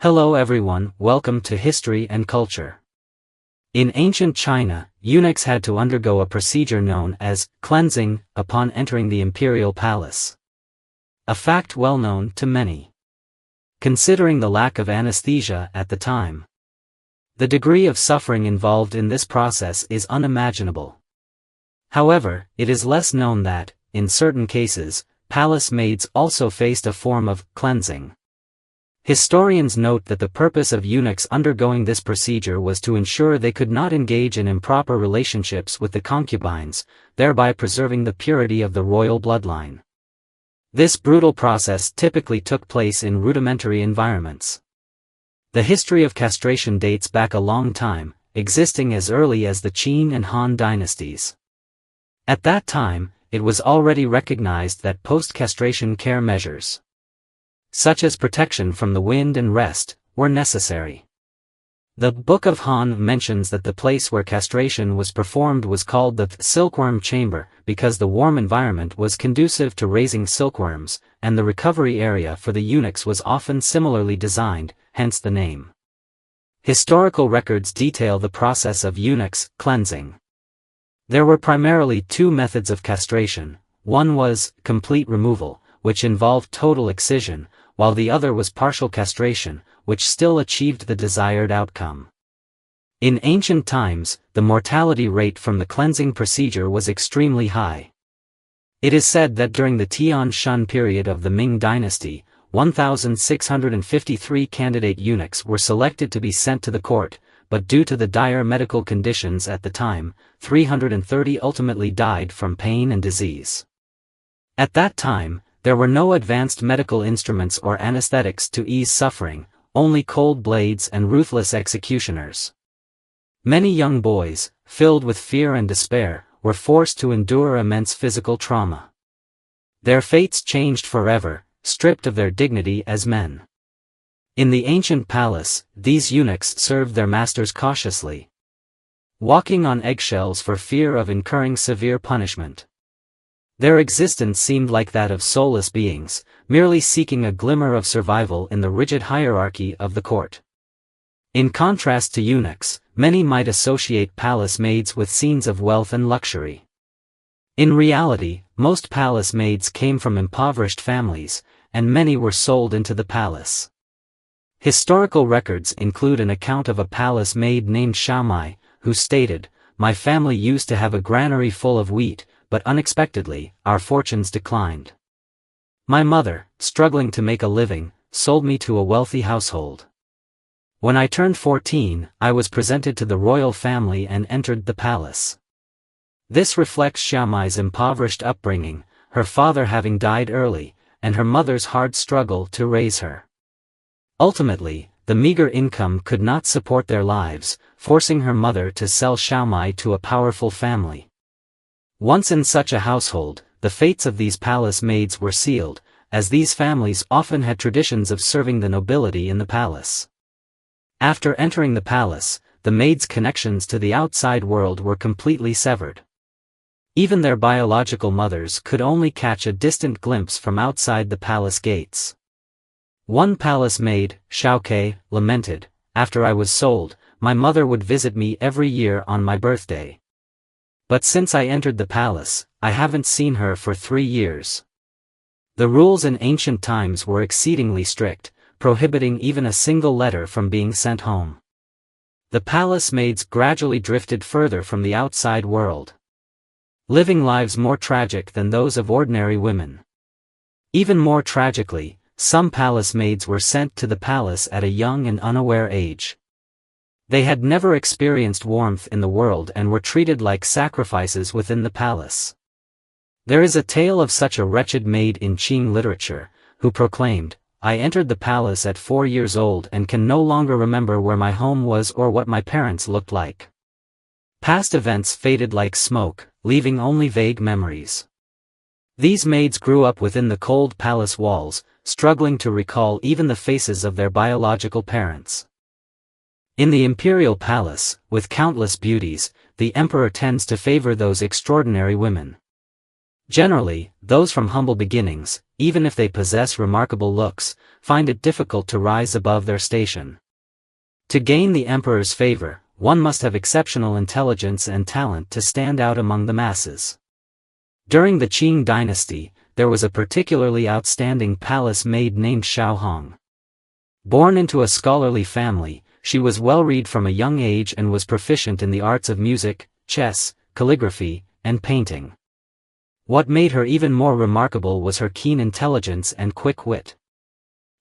Hello everyone, welcome to History and Culture. In ancient China, eunuchs had to undergo a procedure known as cleansing upon entering the imperial palace. A fact well known to many. Considering the lack of anesthesia at the time, the degree of suffering involved in this process is unimaginable. However, it is less known that, in certain cases, palace maids also faced a form of cleansing. Historians note that the purpose of eunuchs undergoing this procedure was to ensure they could not engage in improper relationships with the concubines, thereby preserving the purity of the royal bloodline. This brutal process typically took place in rudimentary environments. The history of castration dates back a long time, existing as early as the Qing and Han dynasties. At that time, it was already recognized that post-castration care measures, such as protection from the wind and rest, were necessary. The Book of Han mentions that the place where castration was performed was called the silkworm chamber, because the warm environment was conducive to raising silkworms, and the recovery area for the eunuchs was often similarly designed, hence the name. Historical records detail the process of eunuchs' cleansing. There were primarily two methods of castration. One was complete removal, which involved total excision, while the other was partial castration, which still achieved the desired outcome. In ancient times, the mortality rate from the cleansing procedure was extremely high. It is said that during the Tian Shun period of the Ming Dynasty, 1,653 candidate eunuchs were selected to be sent to the court, but due to the dire medical conditions at the time, 330 ultimately died from pain and disease. At that time, there were no advanced medical instruments or anesthetics to ease suffering, only cold blades and ruthless executioners. Many young boys, filled with fear and despair, were forced to endure immense physical trauma. Their fates changed forever, stripped of their dignity as men. In the ancient palace, these eunuchs served their masters cautiously, walking on eggshells for fear of incurring severe punishment. Their existence seemed like that of soulless beings, merely seeking a glimmer of survival in the rigid hierarchy of the court. In contrast to eunuchs, many might associate palace maids with scenes of wealth and luxury. In reality, most palace maids came from impoverished families, and many were sold into the palace. Historical records include an account of a palace maid named Xiaomai, who stated, "My family used to have a granary full of wheat, but unexpectedly, our fortunes declined. My mother, struggling to make a living, sold me to a wealthy household. When I turned 14, I was presented to the royal family and entered the palace." This reflects Xiaomai's impoverished upbringing, her father having died early, and her mother's hard struggle to raise her. Ultimately, the meager income could not support their lives, forcing her mother to sell Xiaomai to a powerful family. Once in such a household, the fates of these palace maids were sealed, as these families often had traditions of serving the nobility in the palace. After entering the palace, the maids' connections to the outside world were completely severed. Even their biological mothers could only catch a distant glimpse from outside the palace gates. One palace maid, Xiaokei, lamented, "After I was sold, my mother would visit me every year on my birthday. But since I entered the palace, I haven't seen her for 3 years." The rules in ancient times were exceedingly strict, prohibiting even a single letter from being sent home. The palace maids gradually drifted further from the outside world, living lives more tragic than those of ordinary women. Even more tragically, some palace maids were sent to the palace at a young and unaware age. They had never experienced warmth in the world and were treated like sacrifices within the palace. There is a tale of such a wretched maid in Qing literature, who proclaimed, "I entered the palace at 4 years old and can no longer remember where my home was or what my parents looked like. Past events faded like smoke, leaving only vague memories." These maids grew up within the cold palace walls, struggling to recall even the faces of their biological parents. In the imperial palace, with countless beauties, the emperor tends to favor those extraordinary women. Generally, those from humble beginnings, even if they possess remarkable looks, find it difficult to rise above their station. To gain the emperor's favor, one must have exceptional intelligence and talent to stand out among the masses. During the Qing dynasty, there was a particularly outstanding palace maid named Xiao Hong. Born into a scholarly family, she was well-read from a young age and was proficient in the arts of music, chess, calligraphy, and painting. What made her even more remarkable was her keen intelligence and quick wit.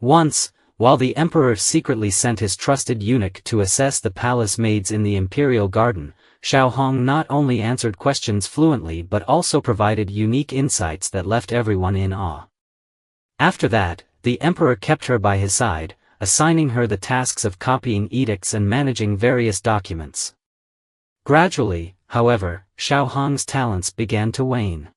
Once, while the emperor secretly sent his trusted eunuch to assess the palace maids in the imperial garden, Xiao Hong not only answered questions fluently but also provided unique insights that left everyone in awe. After that, the emperor kept her by his side, assigning her the tasks of copying edicts and managing various documents. Gradually, however, Xiao Hong's talents began to wane.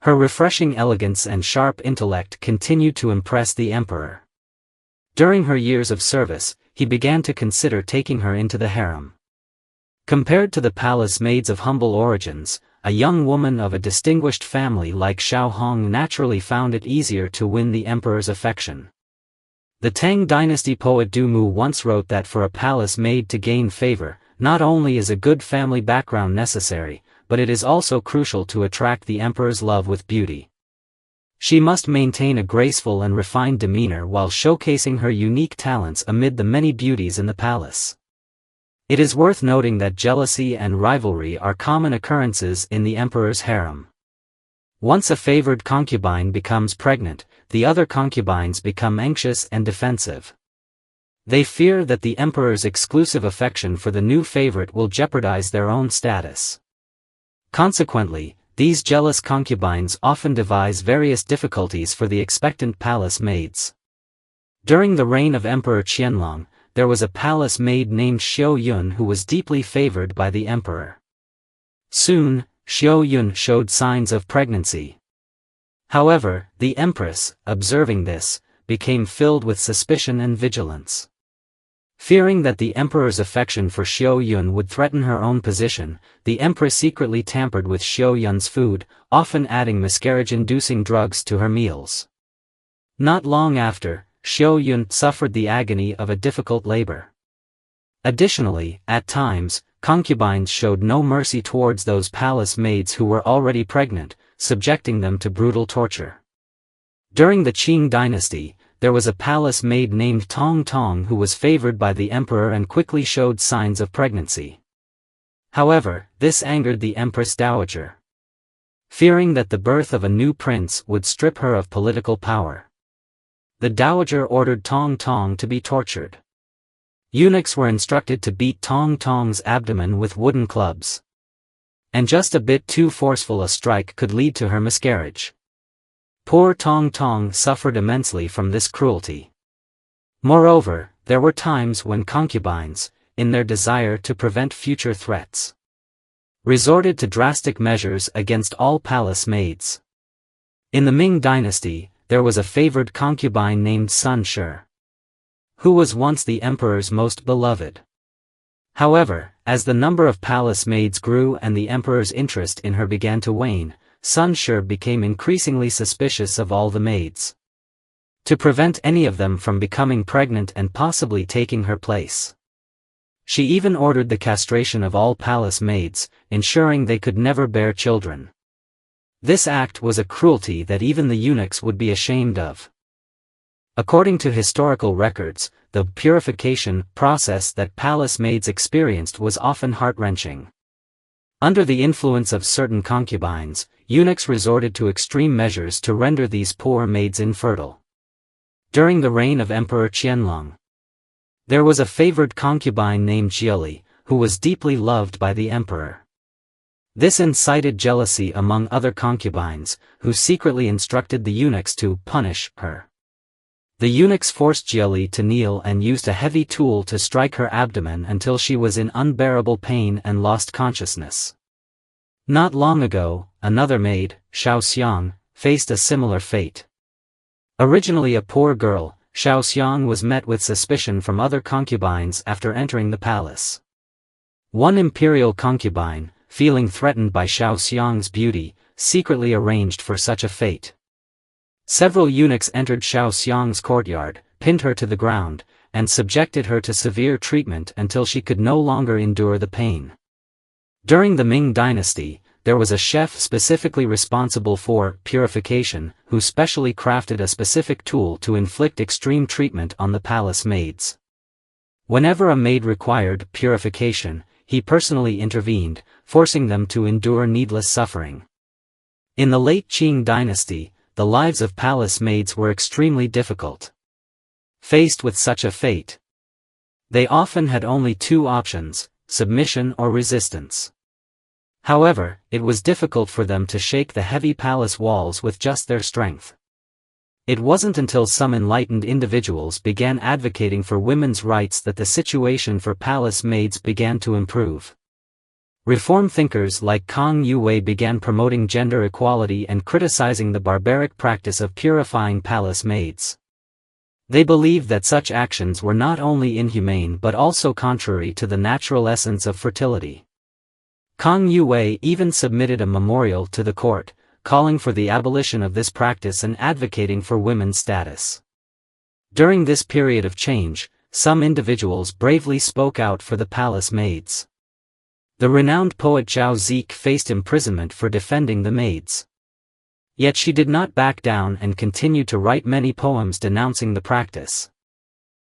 Her refreshing elegance and sharp intellect continued to impress the emperor. During her years of service, he began to consider taking her into the harem. Compared to the palace maids of humble origins, a young woman of a distinguished family like Xiao Hong naturally found it easier to win the emperor's affection. The Tang Dynasty poet Du Mu once wrote that for a palace maid to gain favor, not only is a good family background necessary, but it is also crucial to attract the emperor's love with beauty. She must maintain a graceful and refined demeanor while showcasing her unique talents amid the many beauties in the palace. It is worth noting that jealousy and rivalry are common occurrences in the emperor's harem. Once a favored concubine becomes pregnant, the other concubines become anxious and defensive. They fear that the emperor's exclusive affection for the new favorite will jeopardize their own status. Consequently, these jealous concubines often devise various difficulties for the expectant palace maids. During the reign of Emperor Qianlong, there was a palace maid named Xiao Yun who was deeply favored by the emperor. Soon, Xiao Yun showed signs of pregnancy. However, the empress, observing this, became filled with suspicion and vigilance. Fearing that the emperor's affection for Xiao Yun would threaten her own position, the empress secretly tampered with Xiao Yun's food, often adding miscarriage-inducing drugs to her meals. Not long after, Xiao Yun suffered the agony of a difficult labor. Additionally, at times, concubines showed no mercy towards those palace maids who were already pregnant, subjecting them to brutal torture. During the Qing dynasty, there was a palace maid named Tong Tong who was favored by the emperor and quickly showed signs of pregnancy. However, this angered the Empress Dowager. Fearing that the birth of a new prince would strip her of political power, the Dowager ordered Tong Tong to be tortured. Eunuchs were instructed to beat Tong Tong's abdomen with wooden clubs. And just a bit too forceful a strike could lead to her miscarriage. Poor Tong Tong suffered immensely from this cruelty. Moreover, there were times when concubines, in their desire to prevent future threats, resorted to drastic measures against all palace maids. In the Ming dynasty, there was a favored concubine named Sun Shi, who was once the emperor's most beloved. However, as the number of palace maids grew and the emperor's interest in her began to wane, Sun Shi became increasingly suspicious of all the maids. To prevent any of them from becoming pregnant and possibly taking her place, she even ordered the castration of all palace maids, ensuring they could never bear children. This act was a cruelty that even the eunuchs would be ashamed of. According to historical records, the purification process that palace maids experienced was often heart-wrenching. Under the influence of certain concubines, eunuchs resorted to extreme measures to render these poor maids infertile. During the reign of Emperor Qianlong, there was a favored concubine named Jiaqing, who was deeply loved by the emperor. This incited jealousy among other concubines, who secretly instructed the eunuchs to punish her. The eunuchs forced Jiaqing to kneel and used a heavy tool to strike her abdomen until she was in unbearable pain and lost consciousness. Not long ago, another maid, Xiao Xiang, faced a similar fate. Originally a poor girl, Xiao Xiang was met with suspicion from other concubines after entering the palace. One imperial concubine, feeling threatened by Xiao Xiang's beauty, secretly arranged for such a fate. Several eunuchs entered Xiao Xiang's courtyard, pinned her to the ground, and subjected her to severe treatment until she could no longer endure the pain. During the Ming Dynasty, there was a chef specifically responsible for purification, who specially crafted a specific tool to inflict extreme treatment on the palace maids. Whenever a maid required purification, he personally intervened, forcing them to endure needless suffering. In the late Qing dynasty, the lives of palace maids were extremely difficult. Faced with such a fate, they often had only two options: submission or resistance. However, it was difficult for them to shake the heavy palace walls with just their strength. It wasn't until some enlightened individuals began advocating for women's rights that the situation for palace maids began to improve. Reform thinkers like Kang Yuwei began promoting gender equality and criticizing the barbaric practice of purifying palace maids. They believed that such actions were not only inhumane but also contrary to the natural essence of fertility. Kang Yuwei even submitted a memorial to the court, calling for the abolition of this practice and advocating for women's status. During this period of change, some individuals bravely spoke out for the palace maids. The renowned poet Zhao Zique faced imprisonment for defending the maids. Yet she did not back down and continued to write many poems denouncing the practice,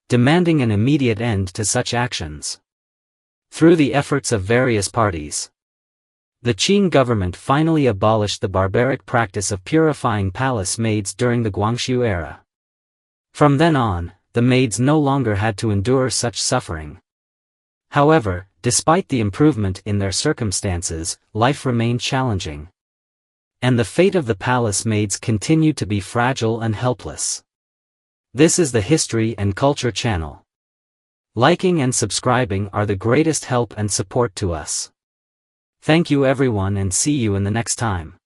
demanding an immediate end to such actions. Through the efforts of various parties, the Qing government finally abolished the barbaric practice of purifying palace maids during the Guangxu era. From then on, the maids no longer had to endure such suffering. However, despite the improvement in their circumstances, life remained challenging. And the fate of the palace maids continued to be fragile and helpless. This is the History and Culture channel. Liking and subscribing are the greatest help and support to us. Thank you everyone and see you in the next time.